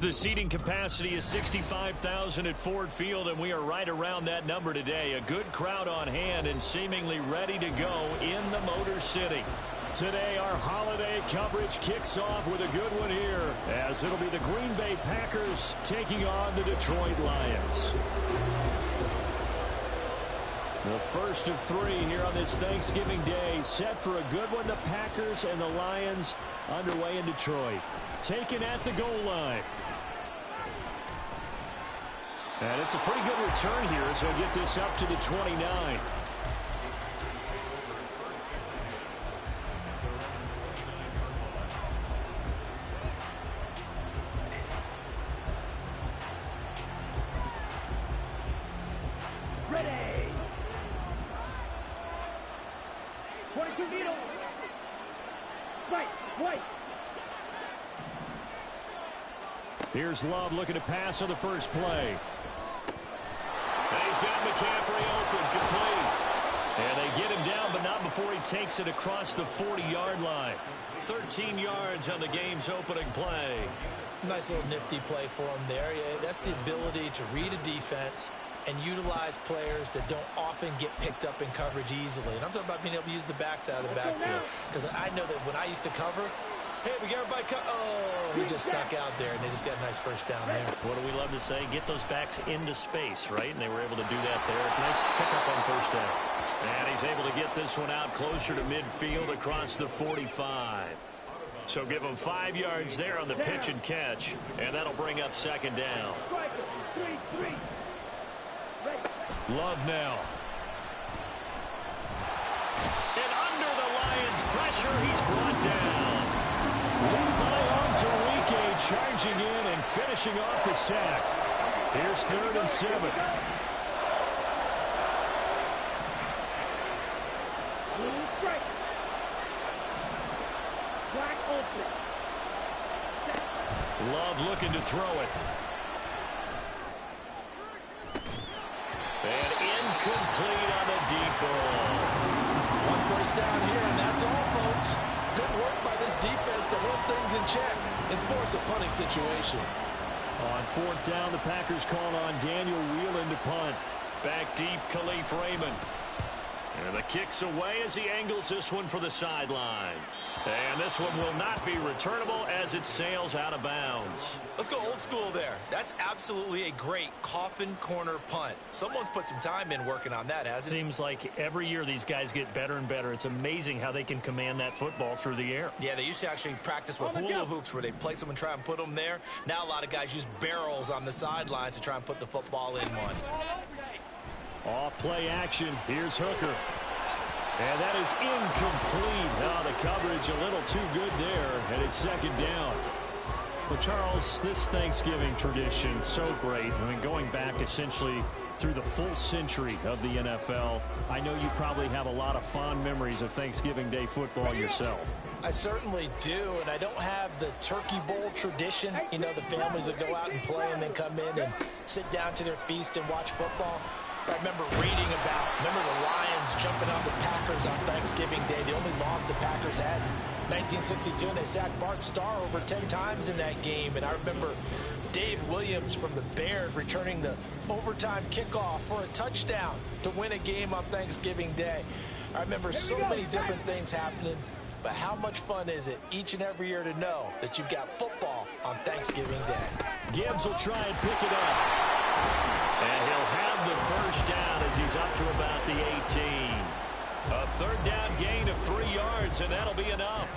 The seating capacity is 65,000 at Ford Field, and we are right around that number today. A good crowd on hand and seemingly ready to go in the Motor City. Today, our holiday coverage kicks off with a good one here, as it'll be the Green Bay Packers taking on the Detroit Lions. The first of three here on this Thanksgiving Day, set for a good one. The Packers and the Lions underway in Detroit. Taken at the goal line. And it's a pretty good return here as he'll get this up to the 29. Ready. 22 needle. Right. Here's Love looking to pass on the first play. And he's got McCaffrey open, complete. And they get him down, but not before he takes it across the 40-yard line. 13 yards on the game's opening play. Nice little nifty play for him there. Yeah, that's the ability to read a defense and utilize players that don't often get picked up in coverage easily. And I'm talking about being able to use the backside of the backfield. Because I know that when I used to cover, hey, we got everybody he just snuck out there, and they just got a nice first down there. What do we love to say? Get those backs into space, right? And they were able to do that there. Nice pickup on first down. And he's able to get this one out closer to midfield across the 45. So give him 5 yards there on the pitch and catch, and that'll bring up second down. Love now. And under the Lions' pressure, he's brought down. Levi Onwuzurike charging in and finishing off the sack. Here's 3rd and 7. Love looking to throw it. And incomplete on the deep ball. 1 first down here, and that's all, folks. Good work by this defense to hold things in check and force a punting situation. On 4th down, the Packers call on Daniel Whelan to punt. Back deep, Khalif Raymond. And the kick's away as he angles this one for the sideline. And this one will not be returnable as it sails out of bounds. Let's go old school there. That's absolutely a great coffin corner punt. Someone's put some time in working on that, hasn't it? Seems like every year these guys get better and better. It's amazing how they can command that football through the air. Yeah, they used to actually practice with hula hoops where they place them and try and put them there. Now a lot of guys use barrels on the sidelines to try and put the football in one. Off play action. Here's Hooker. And that is incomplete. Now the coverage a little too good there, and it's second down. Well, Charles, this Thanksgiving tradition, so great. I mean, going back essentially through the full century of the NFL, I know you probably have a lot of fond memories of Thanksgiving Day football yourself. I certainly do, and I don't have the Turkey Bowl tradition. You know, the families that go out and play and then come in and sit down to their feast and watch football. I remember reading about, the Lions jumping on the Packers on Thanksgiving Day. The only loss the Packers had in 1962, and they sacked Bart Starr over 10 times in that game. And I remember Dave Williams from the Bears returning the overtime kickoff for a touchdown to win a game on Thanksgiving Day. I remember so many different things happening, but how much fun is it each and every year to know that you've got football on Thanksgiving Day? Gibbs will try and pick it up. And he'll have the first down as he's up to about the 18. A 3rd down gain of 3 yards, and that'll be enough.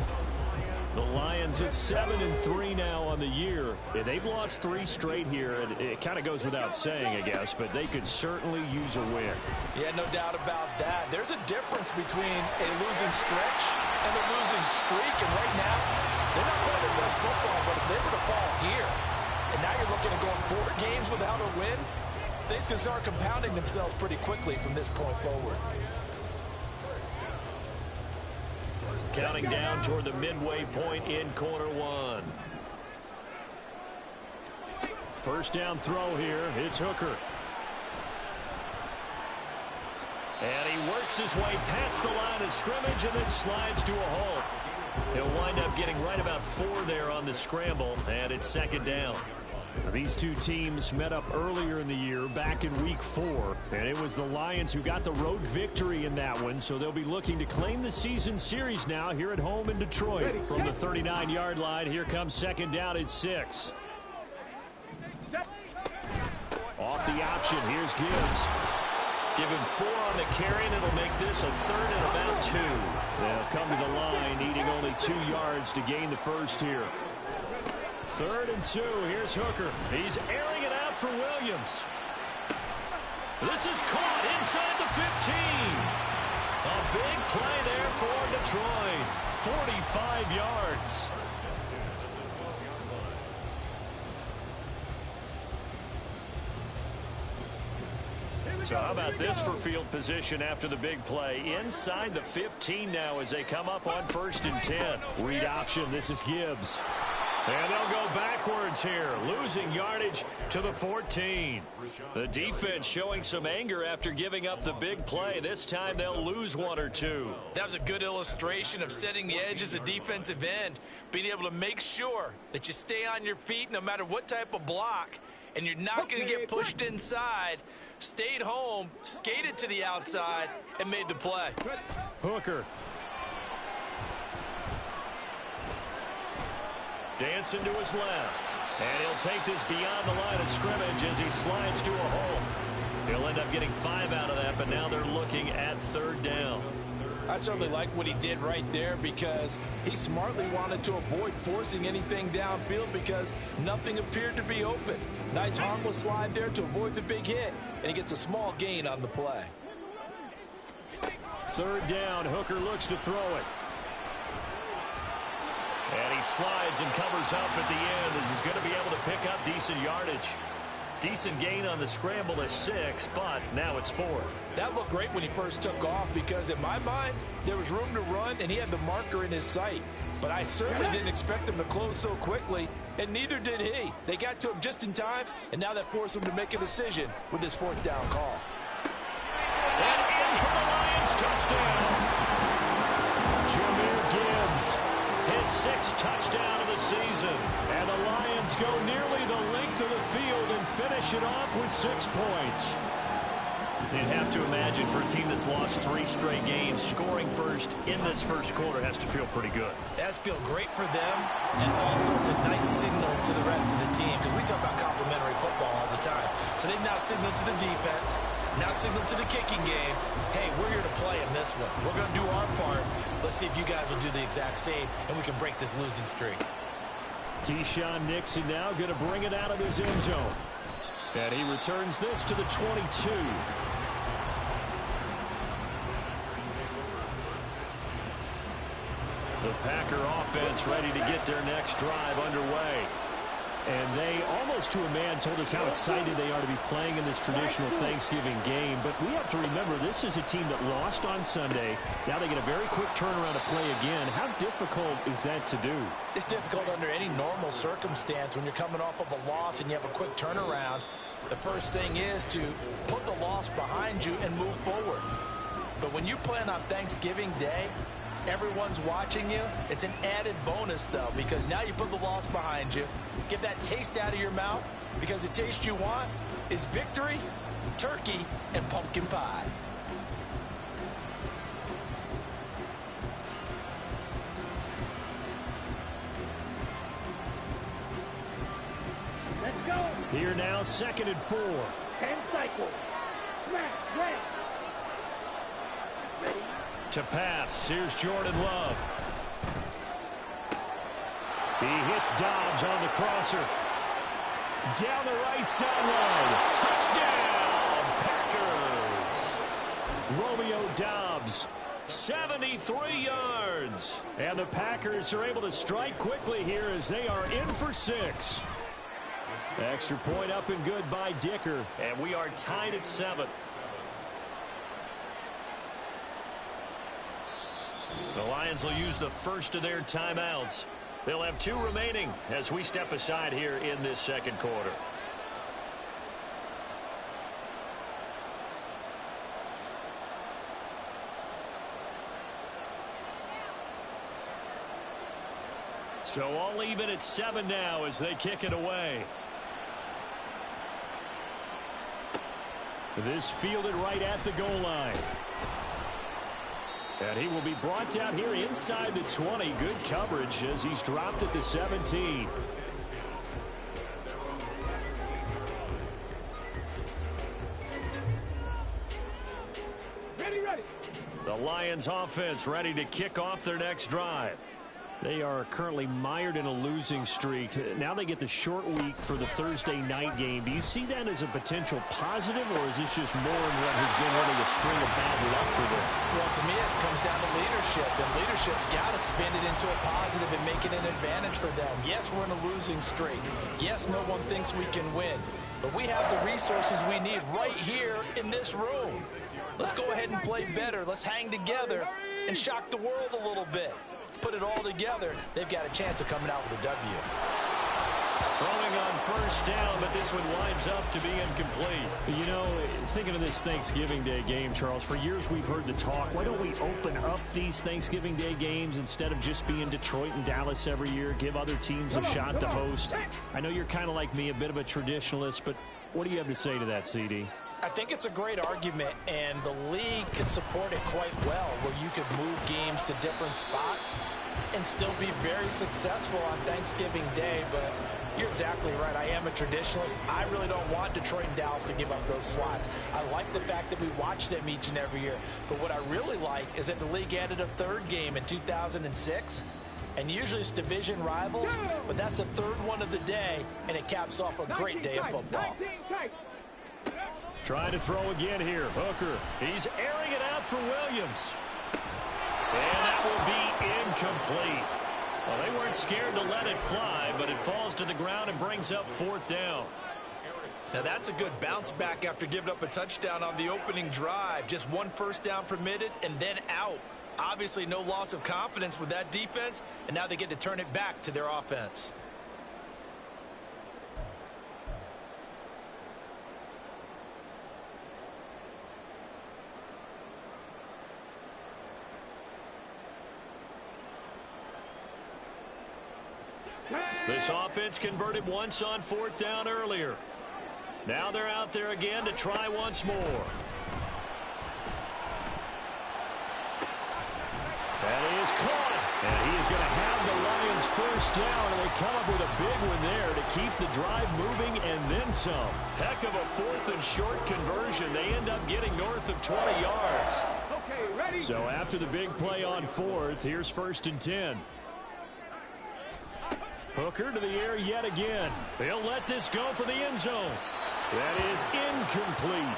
The Lions at 7-3 now on the year. They've lost 3 straight here, and it kind of goes without saying, I guess, but they could certainly use a win. Yeah, no doubt about that. There's a difference between a losing stretch and a losing streak, and right now, they're not playing their best football, but if they were to fall here, and now you're looking at going 4 games without a win, things can start compounding themselves pretty quickly from this point forward. Counting down toward the midway point in quarter 1. First down throw here. It's Hooker. And he works his way past the line of scrimmage and then slides to a halt. He'll wind up getting right about 4 there on the scramble, and it's second down. These two teams met up earlier in the year, back in Week 4, and it was the Lions who got the road victory in that one, so they'll be looking to claim the season series now here at home in Detroit. From the 39-yard line, here comes second down at 6. Off the option, here's Gibbs. Give him 4 on the carry, and it'll make this a third and about 2. They'll come to the line, needing only 2 yards to gain the first here. 3rd and 2. Here's Hooker. He's airing it out for Williams. This is caught inside the 15. A big play there for Detroit. 45 yards. So how about this for field position after the big play? Inside the 15 now as they come up on 1st and 10. Read option. This is Gibbs. And they'll go backwards here, losing yardage to the 14. The defense showing some anger after giving up the big play. This time they'll lose 1 or 2. That was a good illustration of setting the edge as a defensive end, being able to make sure that you stay on your feet no matter what type of block, and you're not going to get pushed inside. Stayed home, skated to the outside, and made the play. Hooker. Dancing to his left. And he'll take this beyond the line of scrimmage as he slides to a hole. He'll end up getting 5 out of that, but now they're looking at 3rd down. I certainly like what he did right there because he smartly wanted to avoid forcing anything downfield because nothing appeared to be open. Nice harmless slide there to avoid the big hit, and he gets a small gain on the play. 3rd down. Hooker looks to throw it. And he slides and covers up at the end as he's going to be able to pick up decent yardage. Decent gain on the scramble is 6, but now it's 4th. That looked great when he first took off because in my mind, there was room to run and he had the marker in his sight. But I certainly didn't expect him to close so quickly, and neither did he. They got to him just in time, and now that forced him to make a decision with his 4th down call. And in for the Lions, touchdown. Jahmyr Gibbs, his 6th touchdown of the season. And the Lions go nearly the length of the field and finish it off with 6 points. You'd have to imagine for a team that's lost 3 straight games, scoring first in this first quarter has to feel pretty good. It has to feel great for them, and also it's a nice signal to the rest of the team because we talk about complementary football all the time. So they've now signaled to the defense, now signaled to the kicking game, hey, we're here to play in this one. We're going to do our part. Let's see if you guys will do the exact same, and we can break this losing streak. Keyshawn Nixon now going to bring it out of his end zone. And he returns this to the 22. The Packer offense ready to get their next drive underway. And they, almost to a man, told us how excited they are to be playing in this traditional Thanksgiving game. But we have to remember, this is a team that lost on Sunday. Now they get a very quick turnaround to play again. How difficult is that to do? It's difficult under any normal circumstance when you're coming off of a loss and you have a quick turnaround. The first thing is to put the loss behind you and move forward. But when you play on Thanksgiving Day, everyone's watching you. It's an added bonus, though, because now you put the loss behind you. Get that taste out of your mouth, because the taste you want is victory, turkey, and pumpkin pie. Let's go. Here now, 2nd and 4. 10 cycles. Smash, red. Ready. To pass, here's Jordan Love. He hits Dobbs on the crosser. Down the right sideline. Touchdown, Packers. Romeo Dobbs, 73 yards. And the Packers are able to strike quickly here as they are in for 6. Extra point up and good by Dicker. And we are tied at 7. The Lions will use the first of their timeouts. They'll have 2 remaining as we step aside here in this second quarter. So all even at 7 now as they kick it away. This fielded right at the goal line. And he will be brought down here inside the 20. Good coverage as he's dropped at the 17. Ready. The Lions offense ready to kick off their next drive. They are currently mired in a losing streak. Now they get the short week for the Thursday night game. Do you see that as a potential positive, or is this just more in what has been really a string of bad luck for them? Well, to me, it comes down to leadership, and leadership's got to spin it into a positive and make it an advantage for them. Yes, we're in a losing streak. Yes, no one thinks we can win, but we have the resources we need right here in this room. Let's go ahead and play better. Let's hang together and shock the world a little bit. Put it all together, they've got a chance of coming out with a W. Throwing on first down, but this one winds up to be incomplete. You know, thinking of this Thanksgiving Day game, Charles, for years we've heard the talk, why don't we open up these Thanksgiving Day games instead of just being Detroit and Dallas every year, give other teams a shot to host? I know you're kind of like me, a bit of a traditionalist, but what do you have to say to that, CD? I think it's a great argument, and the league could support it quite well, where you could move games to different spots and still be very successful on Thanksgiving Day. But you're exactly right. I am a traditionalist. I really don't want Detroit and Dallas to give up those slots. I like the fact that we watch them each and every year. But what I really like is that the league added a third game in 2006. And usually it's division rivals, but that's the third one of the day, and it caps off a great day of football. Trying to throw again here. Hooker. He's airing it out for Williams. And that will be incomplete. Well, they weren't scared to let it fly, but it falls to the ground and brings up fourth down. Now that's a good bounce back after giving up a touchdown on the opening drive. Just one first down permitted and then out. Obviously no loss of confidence with that defense, and now they get to turn it back to their offense. This offense converted once on fourth down earlier. Now they're out there again to try once more. That is caught. And he is going to have the Lions first down, and they come up with a big one there to keep the drive moving and then some. Heck of a fourth and short conversion. They end up getting north of 20 yards. Okay, ready. So after the big play on fourth, here's first and 10. Hooker to the air yet again. They'll let this go for the end zone. That is incomplete.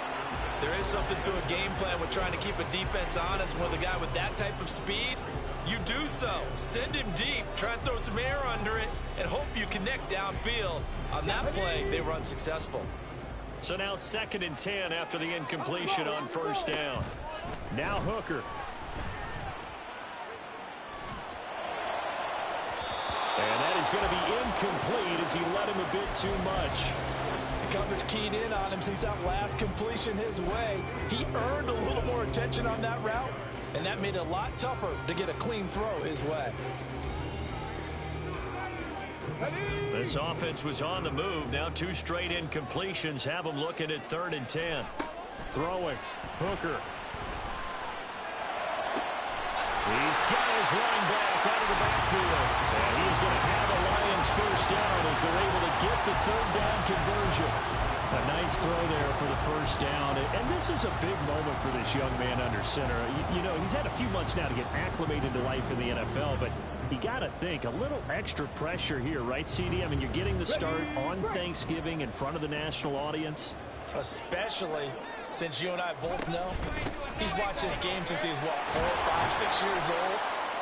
There is something to a game plan with trying to keep a defense honest. With a guy with that type of speed, you do so. Send him deep, try and throw some air under it, and hope you connect downfield. On that play, they were unsuccessful. So now second and 10 after the incompletion on first down. Now Hooker. And that is going to be incomplete as he let him a bit too much. The coverage keyed in on him since that last completion his way. He earned a little more attention on that route, and that made it a lot tougher to get a clean throw his way. This offense was on the move. Now two straight incompletions have them looking at third and 10. Throwing. Hooker. He's got his running back out of the backfield. And he's going to have the Lions first down as they're able to get the third down conversion. A nice throw there for the first down. And this is a big moment for this young man under center. You know, he's had a few months now to get acclimated to life in the NFL, but you got to think a little extra pressure here, right, CD? I mean, you're getting the start on Thanksgiving in front of the national audience. Especially since you and I both know he's watched this game since he was, what, 4, 5, 6 years old,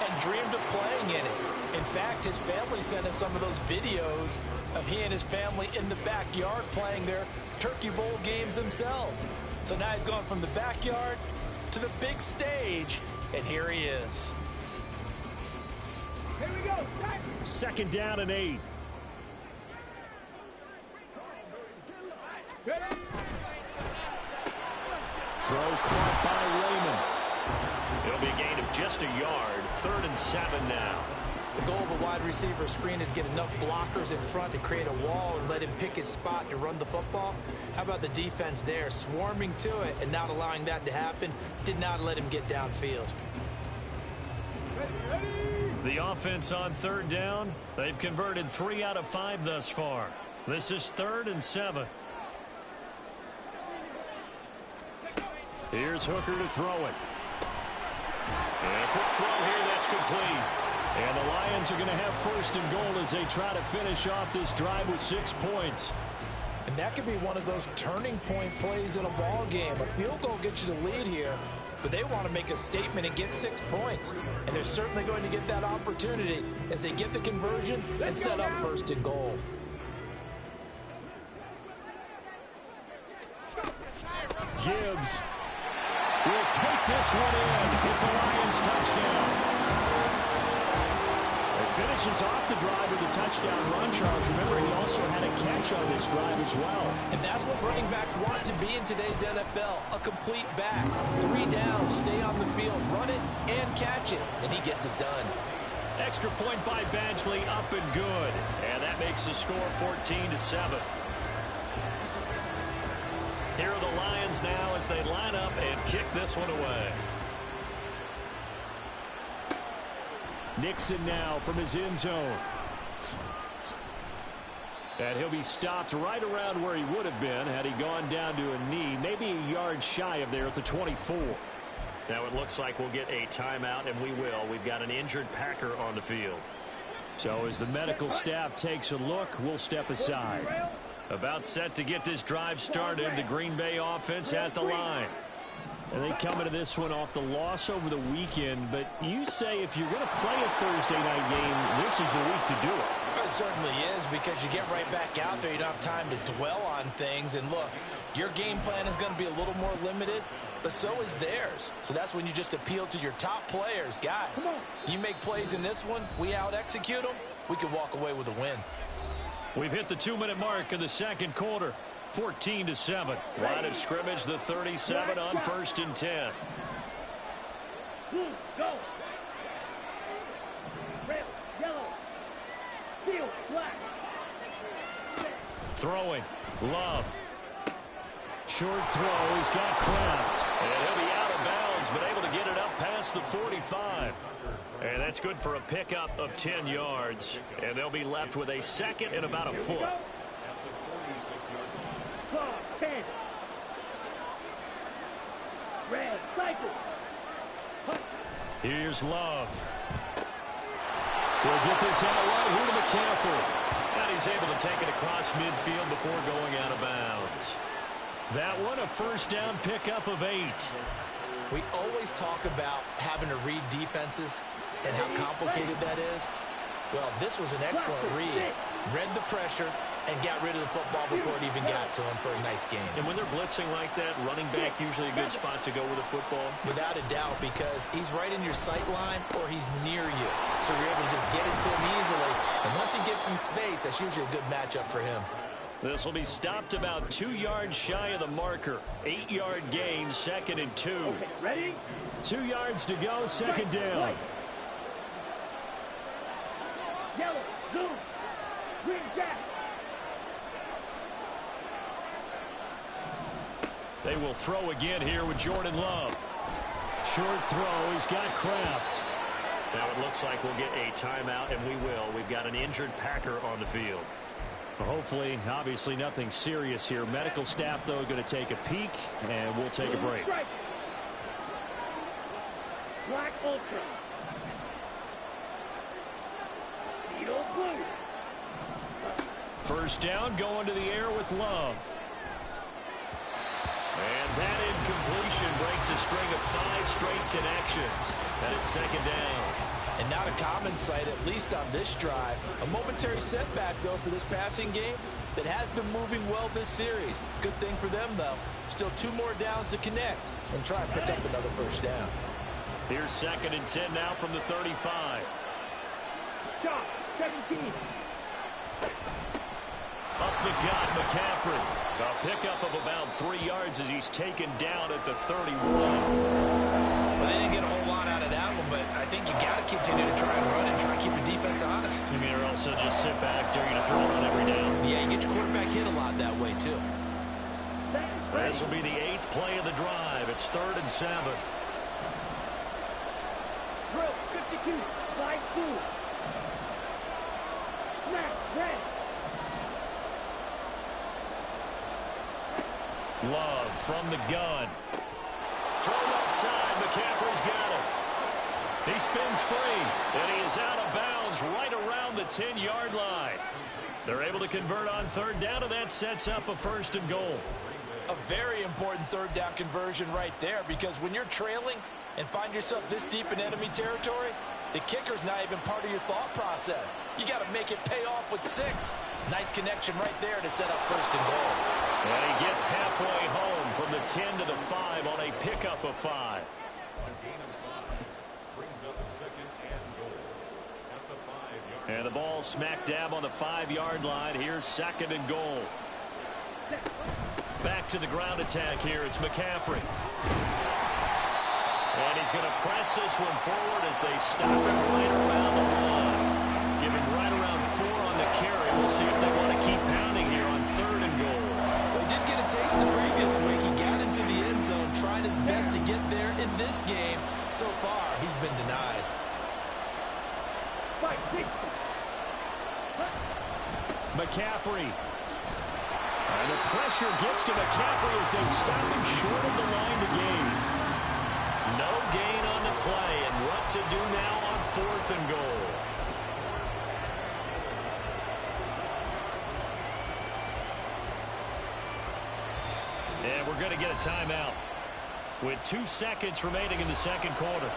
and dreamed of playing in it. In fact, his family sent us some of those videos of he and his family in the backyard playing their Turkey Bowl games themselves. So now he's gone from the backyard to the big stage, and here he is. Here we go. Second down and 8. Ready. Throw caught by Raymond. It'll be a gain of just a yard. 3rd and 7 now. The goal of a wide receiver screen is get enough blockers in front to create a wall and let him pick his spot to run the football. How about the defense there, swarming to it and not allowing that to happen? Did not let him get downfield. The offense on third down. They've converted 3 out of 5 thus far. This is 3rd and 7. Here's Hooker to throw it. And a quick throw here, that's complete. And the Lions are going to have 1st and goal as they try to finish off this drive with 6 points. And that could be one of those turning point plays in a ball game. A field goal gets you the lead here, but they want to make a statement and get 6 points. And they're certainly going to get that opportunity as they get the conversion and set up 1st and goal. Gibbs will take this one in. It's a Lions touchdown. It finishes off the drive with a touchdown run, Charles. Remember, he also had a catch on this drive as well. And that's what running backs want to be in today's NFL, a complete back. 3 downs, stay on the field, run it, and catch it. And he gets it done. Extra point by Badgley, up and good. And that makes the score 14-7. Here are the Lions now as they line up and kick this one away. Nixon now from his end zone. And he'll be stopped right around where he would have been had he gone down to a knee, maybe a yard shy of there at the 24. Now it looks like we'll get a timeout, and we will. We've got an injured Packer on the field. So as the medical staff takes a look, we'll step aside. About set to get this drive started, the Green Bay offense at the line. And they come into this one off the loss over the weekend, but you say if you're going to play a Thursday night game, this is the week to do it. It certainly is, because you get right back out there. You don't have time to dwell on things. And look, your game plan is going to be a little more limited, but so is theirs. So that's when you just appeal to your top players. Guys, you make plays in this one, we out-execute them, we can walk away with a win. We've hit the 2-minute mark of the second quarter. 14-7. Line of scrimmage, the 37 on 1st and 10. Go. Red, yellow, field, black. Throwing. Love. Short throw. He's got Kraft. And he'll be out of bounds, but able to get it up past the 45. And that's good for a pickup of 10 yards. And they'll be left with a 2nd and about a foot. 10. Red, cycle. Here's Love. We'll get this out right here to McCaffrey. And he's able to take it across midfield before going out of bounds. That one, a 1st down pickup of 8. We always talk about having to read defenses and how complicated that is. Well, this was an excellent read. Read the pressure and got rid of the football before it even got to him for a nice game. And when they're blitzing like that, running back usually a good spot to go with the football? Without a doubt, because he's right in your sight line or he's near you. So you're able to just get it to him easily. And once he gets in space, that's usually a good matchup for him. This will be stopped about 2 yards shy of the marker. 8-yard gain, 2nd and 2. Okay, ready? 2 yards to go, 2nd down. Right. Yellow, blue, green, jack. They will throw again here with Jordan Love. Short throw. He's got Kraft. Now it looks like we'll get a timeout, and we will. We've got an injured Packer on the field. Hopefully, obviously nothing serious here. Medical staff, though, going to take a peek, and we'll take a break. Black Ultra. Steel blue. 1st down, going to the air with Love. And that incompletion breaks a string of 5 straight connections. And it's 2nd down. And not a common sight, at least on this drive. A momentary setback, though, for this passing game that has been moving well this series. Good thing for them, though. Still 2 more downs to connect and try and pick up another 1st down. Here's 2nd and 10 now from the 35. Shot, 17. Up the gut, McCaffrey. A pickup of about 3 yards as he's taken down at the 31. Well, they didn't get a whole lot out of that one, but I think you got to continue to try and run and try and keep the defense That's honest. You mean, or also just sit back, dare you to throw it on every down? Yeah, you get your quarterback hit a lot that way, too. This will be the 8th play of the drive. It's 3rd and 7. Drill 52, slide 2. Snap, red. Love from the gun. Thrown outside. McCaffrey's got it. He spins free, and he is out of bounds right around the 10-yard line. They're able to convert on 3rd down, and that sets up a 1st and goal. A very important 3rd down conversion right there, because when you're trailing and find yourself this deep in enemy territory, the kicker's not even part of your thought process. You got to make it pay off with 6. Nice connection right there to set up 1st and goal. And he gets halfway home from the 10 to the 5 on a pickup of 5. And the ball smack dab on the 5-yard line. Here's 2nd and goal. Back to the ground attack here. It's McCaffrey. And he's going to press this one forward as they stop him right around the line. Give him right around 4 on the carry. We'll see if they want to keep pounding here on 3rd and goal. Well, he did get a taste the previous week. He got into the end zone, trying his best to get there in this game. So far, he's been denied. 5, 6. McCaffrey. And the pressure gets to McCaffrey as they stop him short of the line to gain. No gain on the play, and what to do now on 4th and goal. And we're going to get a timeout with 2 seconds remaining in the 2nd quarter.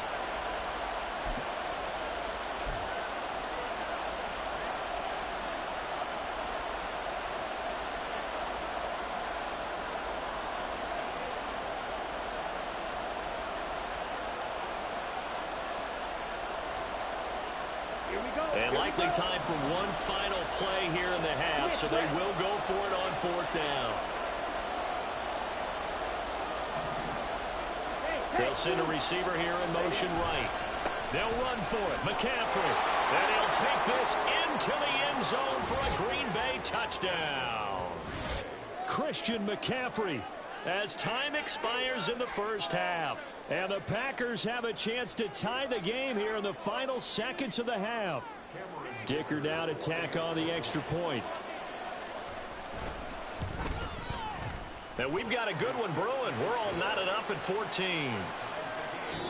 And likely time for one final play here in the half, so they will go for it on 4th down. They'll send a receiver here in motion right. They'll run for it. McCaffrey. And he'll take this into the end zone for a Green Bay touchdown. Christian McCaffrey as time expires in the 1st half. And the Packers have a chance to tie the game here in the final seconds of the half. Dicker now to tack on the extra point. And we've got a good one brewing. We're all knotted up at 14.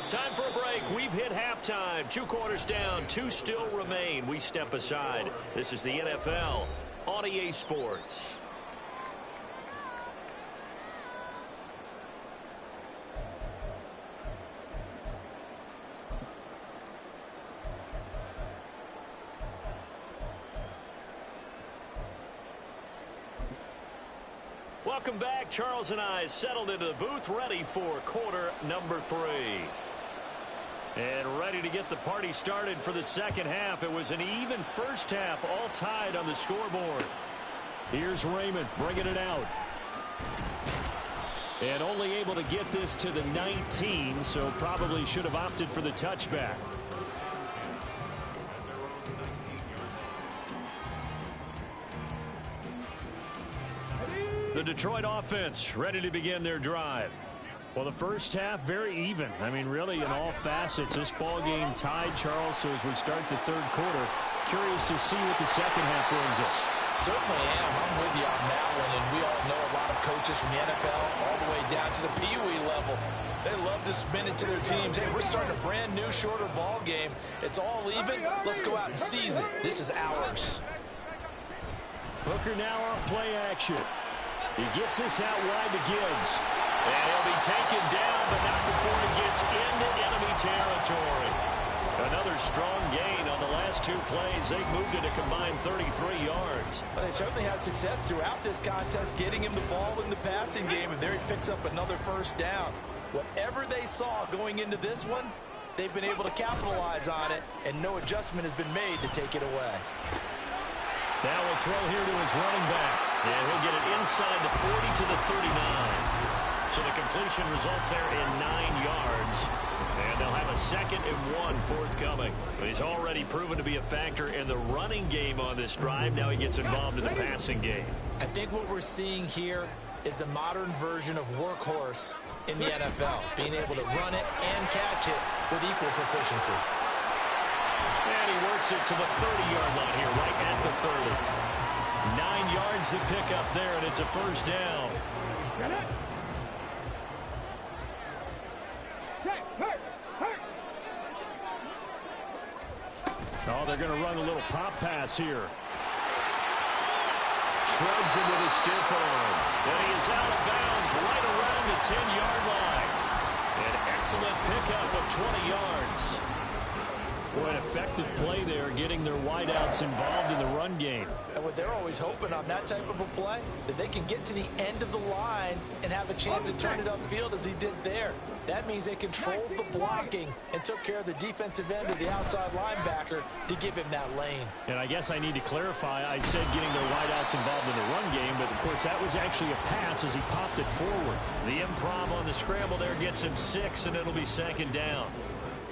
Time for a break. We've hit halftime. 2 quarters down. 2 still remain. We step aside. This is the NFL on EA Sports. Welcome back. Charles and I settled into the booth, ready for quarter number 3. And ready to get the party started for the 2nd half. It was an even 1st half, all tied on the scoreboard. Here's Raymond bringing it out. And only able to get this to the 19, so probably should have opted for the touchback. The Detroit offense ready to begin their drive. Well, the 1st half, very even. I mean, really, in all facets, this ball game tied, Charles. So as we start the 3rd quarter, curious to see what the 2nd half brings us. Certainly am. I'm with you on that one. And we all know a lot of coaches from the NFL all the way down to the Pee Wee level. They love to spin it to their teams. Hey, we're starting a brand new, shorter ball game. It's all even. Let's go out and seize it. This is ours. Hooker now on play action. He gets this out wide to Gibbs. And he'll be taken down, but not before he gets into enemy territory. Another strong gain on the last 2 plays. They've moved it a combined 33 yards. But they certainly had success throughout this contest, getting him the ball in the passing game, and there he picks up another 1st down. Whatever they saw going into this one, they've been able to capitalize on it, and no adjustment has been made to take it away. Now a throw here to his running back. And he'll get it inside the 40 to the 39. So the completion results there in 9 yards. And they'll have a 2nd and 1 forthcoming. But he's already proven to be a factor in the running game on this drive. Now he gets involved in the passing game. I think what we're seeing here is the modern version of workhorse in the NFL, being able to run it and catch it with equal proficiency. And he works it to the 30-yard line here, right at the 30. 9 yards to pick up there, and it's a first down. Oh, they're going to run a little pop pass here. Shrugs him with a stiff arm. And he is out of bounds right around the 10-yard line. An excellent pickup of 20 yards. Boy, an effective play there, getting their wideouts involved in the run game. And what they're always hoping on that type of a play, that they can get to the end of the line and have a chance to turn it upfield as he did there. That means they controlled the blocking and took care of the defensive end of the outside linebacker to give him that lane. And I guess I need to clarify, I said getting their wideouts involved in the run game, but of course that was actually a pass as he popped it forward. The improv on the scramble there gets him 6, and it'll be 2nd down.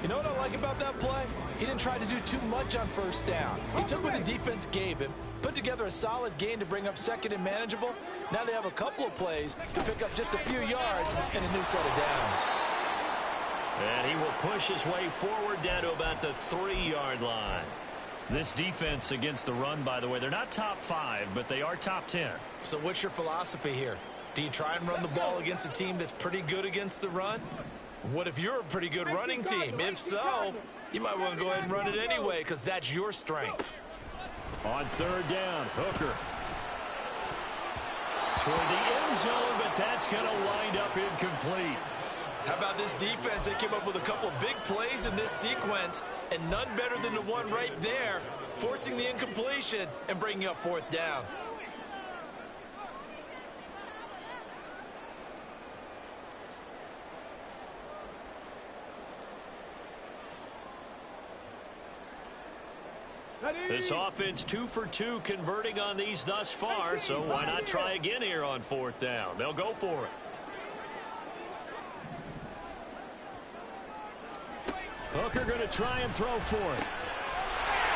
You know what I like about that play? He didn't try to do too much on first down. He took what the defense gave him, put together a solid gain to bring up 2nd and manageable. Now they have a couple of plays to pick up just a few yards and a new set of downs. And he will push his way forward down to about the 3-yard line. This defense against the run, by the way, they're not top 5, but they are top 10. So what's your philosophy here? Do you try and run the ball against a team that's pretty good against the run? What if you're a pretty good running team? If so, you might want to go ahead and run it anyway because that's your strength. On 3rd down, Hooker. Toward the end zone, but that's going to wind up incomplete. How about this defense? They came up with a couple of big plays in this sequence, and none better than the one right there, forcing the incompletion and bringing up 4th down. This offense 2 for 2 converting on these thus far, so why not try again here on 4th down? They'll go for it. Hooker going to try and throw for it.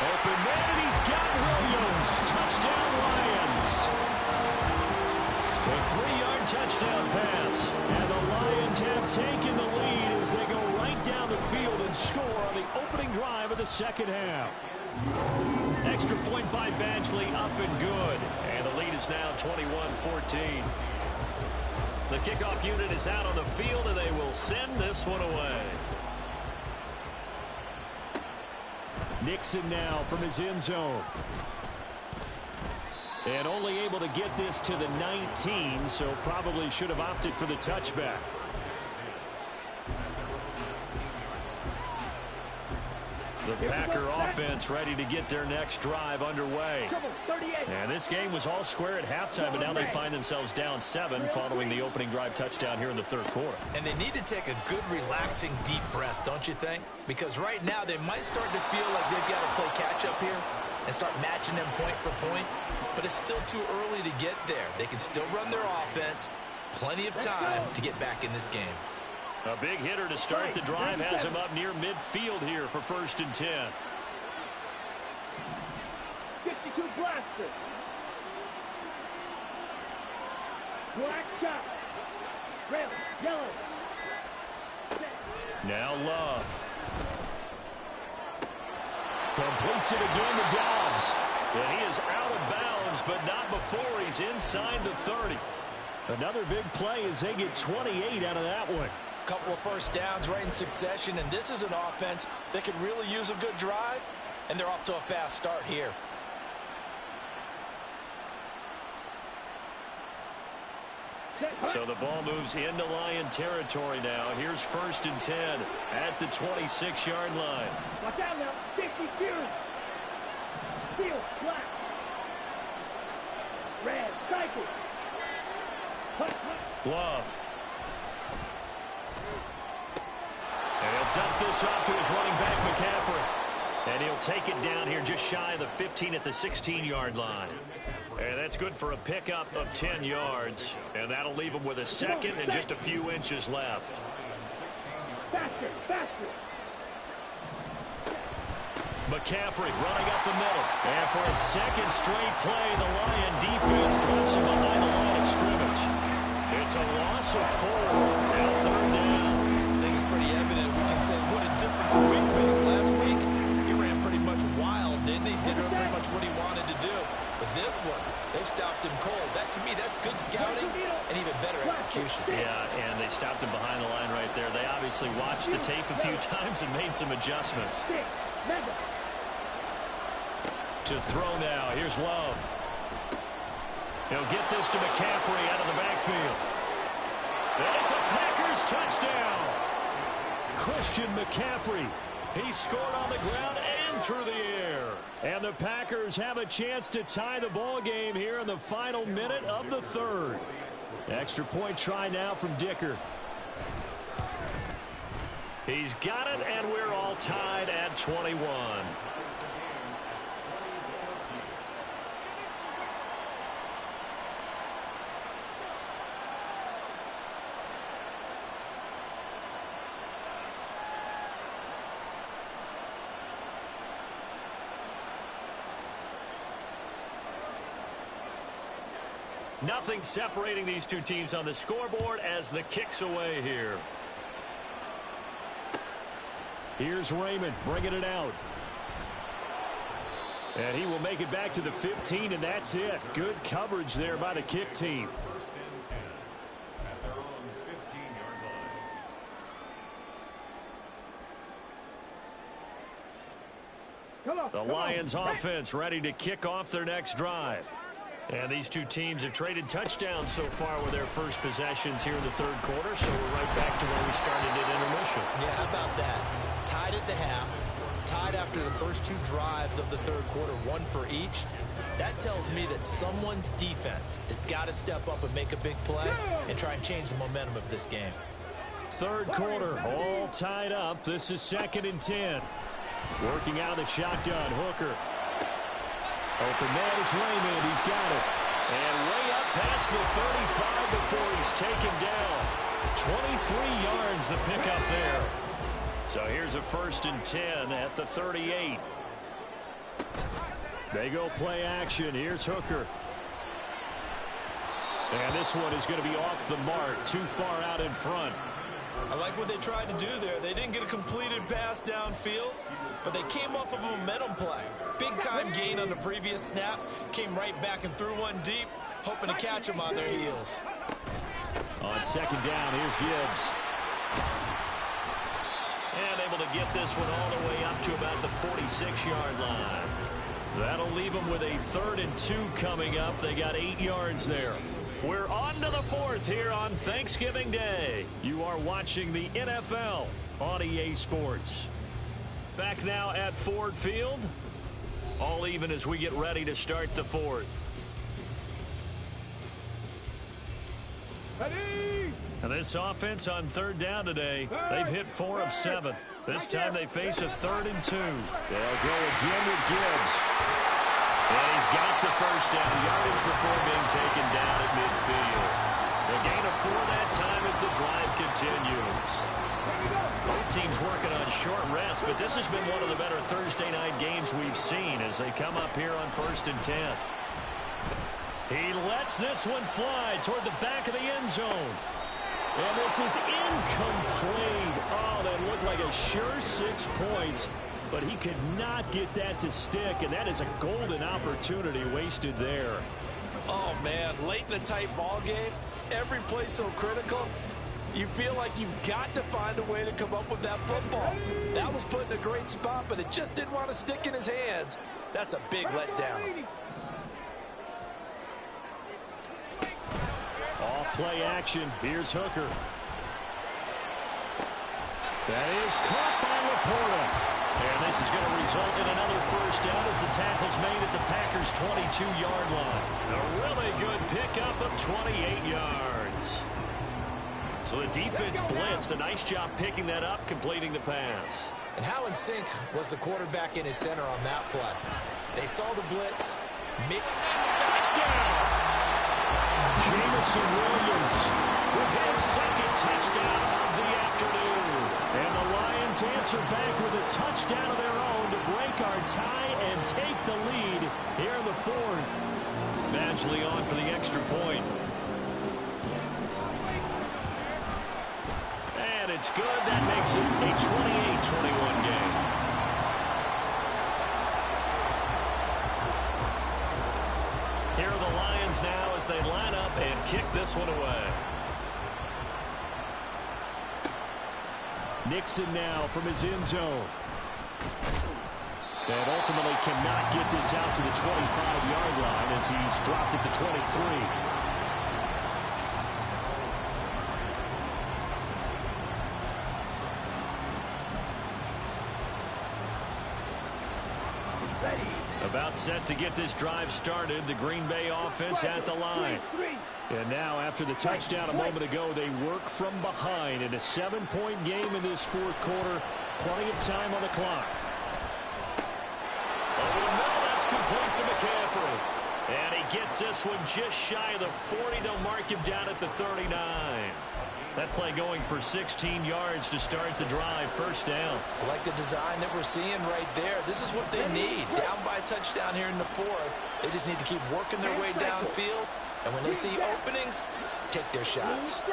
Open man, and he's got Williams. Touchdown Lions. A 3-yard touchdown pass. And the Lions have taken the lead as they go right down the field and score on the opening drive of the 2nd half. Extra point by Badgley, up and good. And the lead is now 21-14. The kickoff unit is out on the field, and they will send this one away. Nixon now from his end zone. And only able to get this to the 19, so probably should have opted for the touchback. The Packer offense ready to get their next drive underway. And this game was all square at halftime, but now they find themselves down 7 following the opening drive touchdown here in the 3rd quarter. And they need to take a good, relaxing, deep breath, don't you think? Because right now they might start to feel like they've got to play catch-up here and start matching them point for point. But it's still too early to get there. They can still run their offense. Plenty of time to get back in this game. A big hitter to start the drive has him up near midfield here for 1st and 10. 52 blaster. Black shot. Red, yellow. Now Love. Completes it again to Dobbs. And he is out of bounds, but not before he's inside the 30. Another big play as they get 28 out of that one. Couple of first downs right in succession, and this is an offense that could really use a good drive, and they're off to a fast start here. So the ball moves into Lion territory now. Here's 1st and 10 at the 26-yard line. Watch out now. 50 Fury. Steel, black. Red, cycle. Love. And he'll dump this off to his running back, McCaffrey. And he'll take it down here just shy of the 15 at the 16-yard line. And that's good for a pickup of 10 yards. And that'll leave him with a second and just a few inches left. Faster, faster. McCaffrey running up the middle. And for a second straight play, the Lion defense drops him behind the line of scrimmage. It's a loss of 4. Now 3rd down. I think it's pretty evident. We can say what a difference a week makes. Last week, he ran pretty much wild, didn't he? Did pretty much what he wanted to do. But this one, they stopped him cold. That, to me, that's good scouting and even better execution. Yeah, and they stopped him behind the line right there. They obviously watched the tape a few times and made some adjustments. To throw now. Here's Love. He'll get this to McCaffrey out of the backfield. And it's a Packers touchdown. Christian McCaffrey. He scored on the ground and through the air. And the Packers have a chance to tie the ball game here in the final minute of the 3rd. Extra point try now from Dicker. He's got it, and we're all tied at 21. Nothing separating these two teams on the scoreboard as the kick's away here. Here's Raymond bringing it out. And he will make it back to the 15, and that's it. Good coverage there by the kick team. The Lions offense ready to kick off their next drive. And these two teams have traded touchdowns so far with their first possessions here in the 3rd quarter, so we're right back to where we started at intermission. Yeah, how about that? Tied at the half, tied after the first 2 drives of the 3rd quarter, 1 for each. That tells me that someone's defense has got to step up and make a big play and try and change the momentum of this game. 3rd quarter, all tied up. This is 2nd and 10. Working out of the shotgun, Hooker. Open man is Raymond. He's got it. And way up past the 35 before he's taken down. 23 yards the pickup there. So here's a 1st and 10 at the 38. They go play action. Here's Hooker. And this one is going to be off the mark. Too far out in front. I like what they tried to do there. They didn't get a completed pass downfield, but they came off of a momentum play. Big-time gain on the previous snap. Came right back and threw one deep, hoping to catch them on their heels. On 2nd down, here's Gibbs. And able to get this one all the way up to about the 46-yard line. That'll leave them with a 3rd and 2 coming up. They got 8 yards there. We're on to the 4th here on Thanksgiving Day. You are watching the NFL on EA Sports. Back now at Ford Field. All even as we get ready to start the 4th. And this offense on 3rd down today, they've hit 4 of 7. This time they face a 3rd and 2. They'll go again with Gibbs. And he's got the 1st down, yardage before being taken down at midfield. The gain of 4 that time as the drive continues. Both teams working on short rest, but this has been one of the better Thursday night games we've seen as they come up here on 1st and 10. He lets this one fly toward the back of the end zone. And this is incomplete. Oh, that looked like a sure 6 points. But he could not get that to stick, and that is a golden opportunity wasted there. Oh, man, late in the tight ball game, every play so critical, you feel like you've got to find a way to come up with that football. That was put in a great spot, but it just didn't want to stick in his hands. That's a big letdown. Off play action. Here's Hooker. That is caught by Laporta. And this is going to result in another 1st down as the tackle's made at the Packers' 22-yard line. A really good pickup of 28 yards. So the defense blitzed. A nice job picking that up, completing the pass. And how in sync was the quarterback in his center on that play? They saw the blitz. Touchdown! Jameson Williams with his second touchdown of the afternoon. And the Lions answer back with a touchdown of their own to break our tie and take the lead here in the fourth. Badgley on for the extra point. And it's good. That makes it a 28-21 game. Here are the Lions now as they line up and kick this one away. Nixon now from his end zone. And ultimately cannot get this out to the 25-yard line as he's dropped it to 23. About set to get this drive started. The Green Bay offense at the line. And now after the touchdown a moment ago, they work from behind in a 7-point game in this fourth quarter. Plenty of time on the clock. Over the middle, that's complete to McCaffrey. And he gets this one just shy of the 40. They'll mark him down at the 39. That play going for 16 yards to start the drive. First down. I like the design that we're seeing right there. This is what they need. Down by a touchdown here in the fourth. They just need to keep working their way downfield. And when they see openings, take their shots.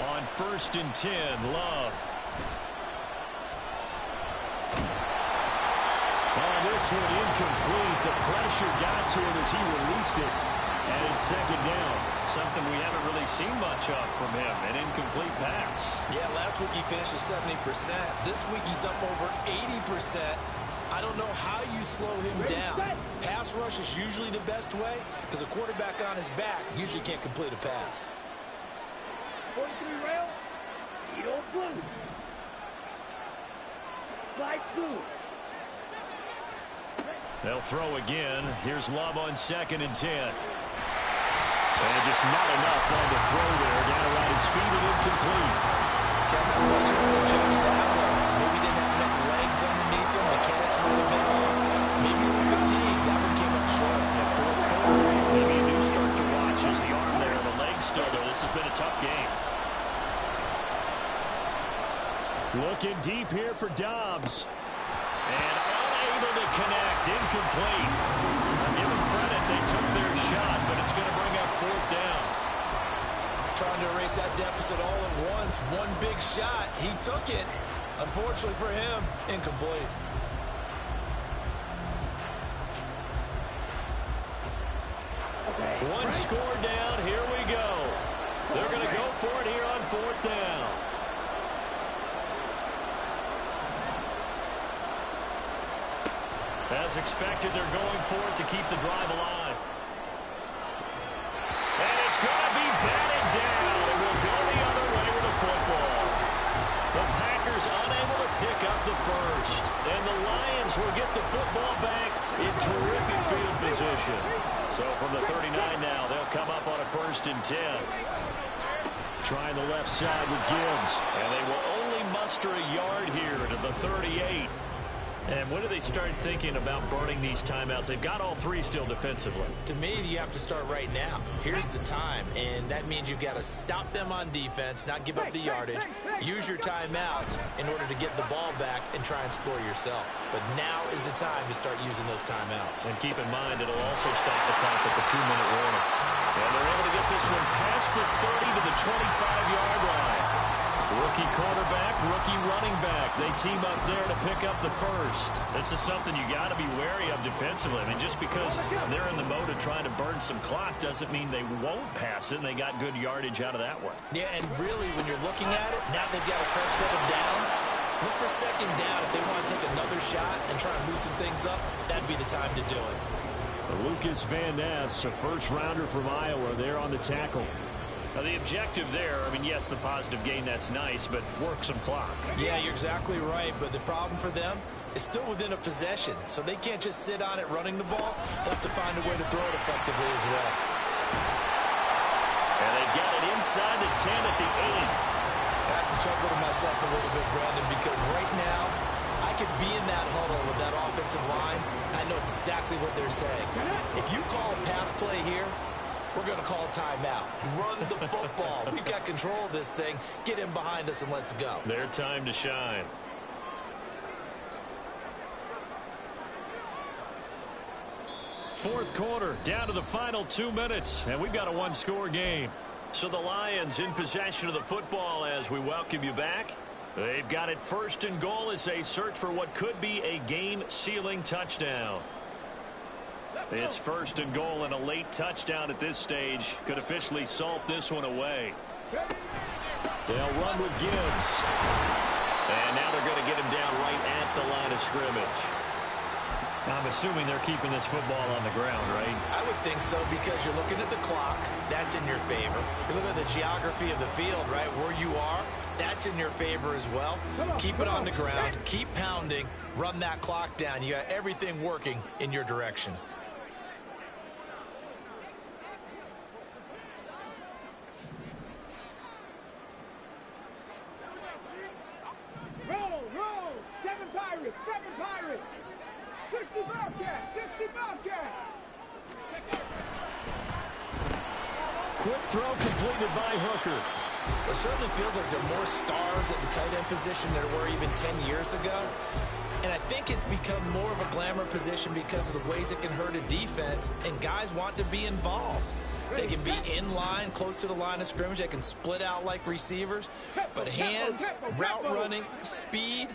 On 1st and 10, Love. On this one, incomplete. The pressure got to him as he released it. And it's second down. Something we haven't really seen much of from him. An incomplete pass. Yeah, last week he finished at 70%. This week he's up over 80%. I don't know how you slow him down. Pass rush is usually the best way because a quarterback on his back usually can't complete a pass. 43 rail. You don't blue. Slide through. They'll throw again. Here's Love on 2nd and 10. And just not enough on the throw there. Down around his feet and incomplete. I'm not quite sure how to judge that one. Maybe didn't have enough legs underneath him. Mechanics might have been off. Maybe some fatigue. That one came up short. That fourth quarter, maybe a new start to watch as the arm there, the legs still there. This has been a tough game. Looking deep here for Dobbs. And unable to connect. Incomplete. I'll give them credit. They took their shot, but it's going to bring up 4th down. Trying to erase that deficit all at once. One big shot. He took it. Unfortunately for him, incomplete. One score down. Here we go. They're going to go for it here on 4th down. As expected, they're going for it to keep the drive alive. And it's going to be batted down. It will go the other way with the football. The Packers unable to pick up the first. And the Lions will get the football back in terrific field position. So from the 39 now, they'll come up on a 1st and 10. Trying the left side with Gibbs. And they will only muster a yard here to the 38. And when do they start thinking about burning these timeouts? They've got all 3 still defensively. To me, you have to start right now. Here's the time, and that means you've got to stop them on defense, not give up the yardage, use your timeouts in order to get the ball back and try and score yourself. But now is the time to start using those timeouts. And keep in mind, it'll also stop the clock at the 2-minute warning. And they're able to get this one past the 30 to the 25-yard line. Rookie quarterback, rookie running back. They team up there to pick up the first. This is something you got to be wary of defensively. I mean, just because they're in the mode of trying to burn some clock doesn't mean they won't pass it. And they got good yardage out of that one. Yeah, and really, when you're looking at it, now they've got a fresh set of downs. Look for 2nd down. If they want to take another shot and try and loosen things up, that'd be the time to do it. Lucas Van Ness, a first-rounder from Iowa, there on the tackle. Now, the objective there, I mean, yes, the positive gain, that's nice, but work some clock. Yeah, you're exactly right, but the problem for them is still within a possession, so they can't just sit on it running the ball. They'll have to find a way to throw it effectively as well. And they've got it inside the 10 at the 8. to chuckle to myself a little bit, Brandon, because right now I could be in that huddle with that offensive line. I know exactly what they're saying. If you call a pass play here, we're going to call a timeout. Run the football. We've got control of this thing. Get in behind us and let's go. Their time to shine. Fourth quarter, down to the final 2 minutes, and we've got a one-score game. So the Lions in possession of the football as we welcome you back. They've got it first and goal as they search for what could be a game-sealing touchdown. It's first and goal, and a late touchdown at this stage could officially salt this one away. They'll run with Gibbs. And now they're going to get him down right at the line of scrimmage. I'm assuming they're keeping this football on the ground, right? I would think so, because you're looking at the clock. That's in your favor. You look at the geography of the field, right, where you are. That's in your favor as well. Keep it on the ground. Keep pounding. Run that clock down. You got everything working in your direction. Roll. 7 Pirates. 60 Bobcats. Quick throw completed by Hooker. It certainly feels like there are more stars at the tight end position than there were even 10 years ago. And I think it's become more of a glamour position because of the ways it can hurt a defense, and guys want to be involved. They can be in line, close to the line of scrimmage. They can split out like receivers. But hands, route running, speed,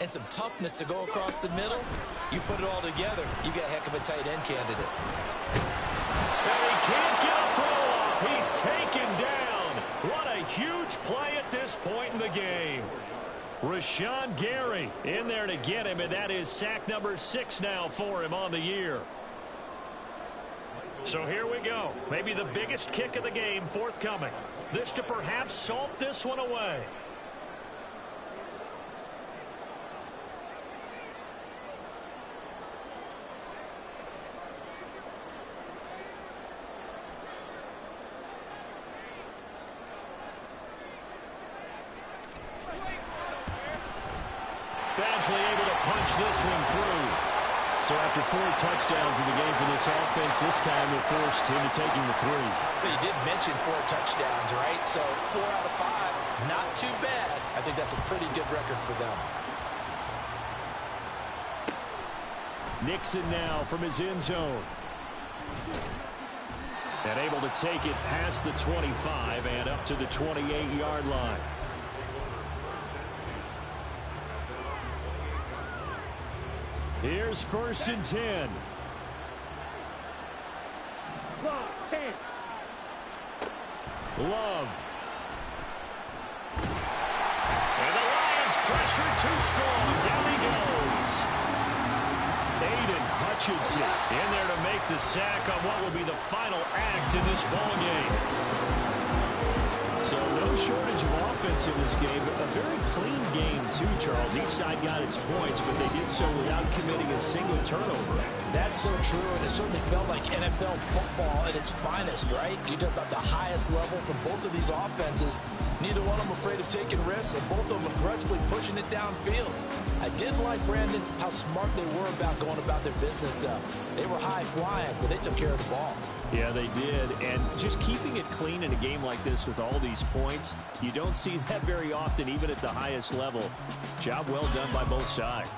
and some toughness to go across the middle, you put it all together, you got a heck of a tight end candidate. And he can't get a throw off. He's taken down. What a huge play at this point in the game. Rashawn Gary in there to get him, and that is sack number 6 now for him on the year. So here we go. Maybe the biggest kick of the game forthcoming. This to perhaps salt this one away. Badgley able to punch this one through. So after 4 touchdowns in the game for this offense, this time they're forced into taking the 3. But you did mention 4 touchdowns, right? So 4 out of 5, not too bad. I think that's a pretty good record for them. Nixon now from his end zone. And able to take it past the 25 and up to the 28-yard line. Here's first and 10. Love. And the Lions pressure too strong. Down he goes. Aiden Hutchinson in there to make the sack on what will be the final act in this ball game. So no shortage of offense in this game. A very clean game too, Charles. Each side got its points, but they did so without committing a single turnover. That's so true, and it certainly felt like NFL football at its finest, right? You talk about the highest level from both of these offenses. Neither one of them afraid of taking risks, and both of them aggressively pushing it downfield. I did like, Brandon, how smart they were about going about their business. They were high-flying, but they took care of the ball. Yeah, they did. And just keeping it clean in a game like this with all these points, you don't see that very often, even at the highest level. Job well done by both sides.